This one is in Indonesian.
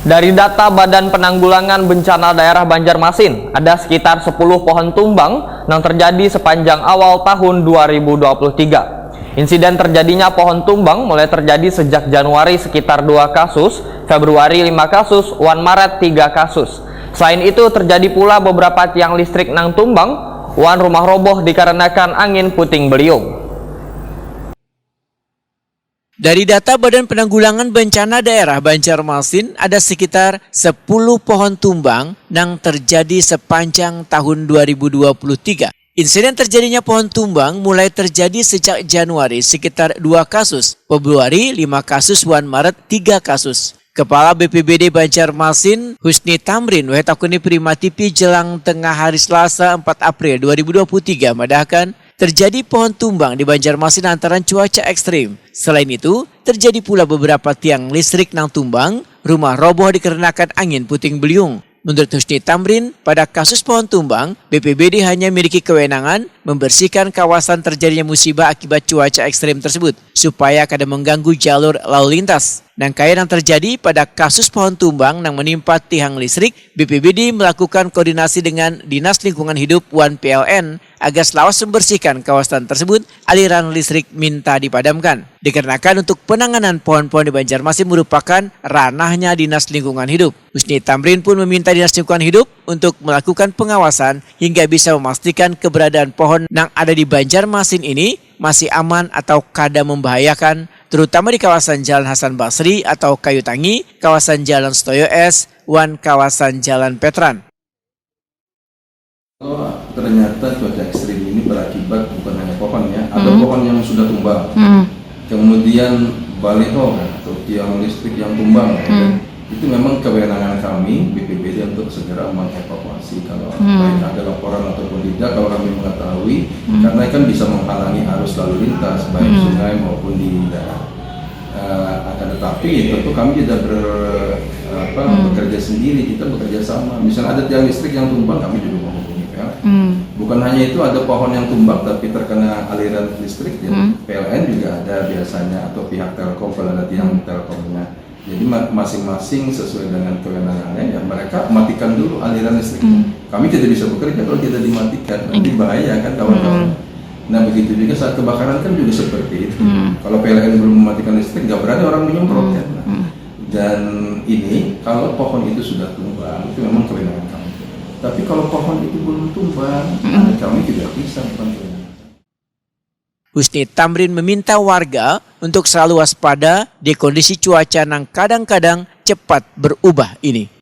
Dari data Badan Penanggulangan Bencana Daerah Banjarmasin, ada sekitar 10 pohon tumbang yang terjadi sepanjang awal tahun 2023. Insiden terjadinya pohon tumbang mulai terjadi sejak Januari sekitar 2 kasus, Februari 5 kasus, 1 Maret 3 kasus. Selain itu terjadi pula beberapa tiang listrik nang tumbang, 1 rumah roboh dikarenakan angin puting beliung. Dari data Badan Penanggulangan Bencana Daerah Banjarmasin, ada sekitar 10 pohon tumbang yang terjadi sepanjang tahun 2023. Insiden terjadinya pohon tumbang mulai terjadi sejak Januari sekitar 2 kasus, Februari 5 kasus, 1 Maret 3 kasus. Kepala BPBD Banjarmasin, Husni Tamrin, Wetakuni Prima TV jelang tengah hari Selasa 4 April 2023 madahkan, terjadi pohon tumbang di Banjarmasin lantaran cuaca ekstrim. Selain itu, terjadi pula beberapa tiang listrik nang tumbang, rumah roboh dikarenakan angin puting beliung. Menurut Husni Tamrin, pada kasus pohon tumbang, BPBD hanya memiliki kewenangan membersihkan kawasan terjadinya musibah akibat cuaca ekstrim tersebut, supaya kada mengganggu jalur lalu lintas. Rangkaian yang terjadi pada kasus pohon tumbang yang menimpa tiang listrik, BPBD melakukan koordinasi dengan Dinas Lingkungan Hidup 1 PLN agar selawas membersihkan kawasan tersebut, aliran listrik minta dipadamkan. Dikarenakan untuk penanganan pohon-pohon di Banjarmasin merupakan ranahnya Dinas Lingkungan Hidup. Husni Tamrin pun meminta Dinas Lingkungan Hidup untuk melakukan pengawasan hingga bisa memastikan keberadaan pohon yang ada di Banjarmasin ini masih aman atau kada membahayakan, terutama di kawasan Jalan Hasan Basri atau Kayu Tangi, kawasan Jalan Setoyo S, kawasan Jalan Petran. Ternyata cuaca ekstrim ini berakibat bukan hanya pohon ya, ada pohon yang sudah tumbang, kemudian baliho atau tiang listrik yang tumbang, itu memang kewenangan kami BPBD untuk segera mengevakuasi kalau baik ada laporan ataupun tidak, kalau kami mengetahui, karena kan bisa menghalangi arus lalu lintas baik sungai maupun di darat. Akan tetapi tentu kami tidak bekerja sendiri, kita bekerja sama. Misalnya ada tiang listrik yang tumbang, kami juga menghubungi PLN. Bukan hanya itu, ada pohon yang tumbang tapi terkena aliran listrik, ya. PLN juga ada biasanya, atau pihak Telkom kalau ada tiang Telkomnya. Jadi masing-masing sesuai dengan kewenangannya, ya mereka matikan dulu aliran listriknya. Kami tidak bisa bekerja kalau tidak dimatikan, nanti bahaya kan kawan-kawan. Nah begitu juga saat kebakaran kan juga seperti itu. Kalau PLN belum mematikan listrik, nggak berani orang menyemprot kan. Dan ini kalau pohon itu sudah tumbang, itu memang kewenangan kami. Tapi kalau pohon itu belum tumbang, kami tidak bisa membantu. Husni Tamrin meminta warga untuk selalu waspada di kondisi cuaca yang kadang-kadang cepat berubah ini.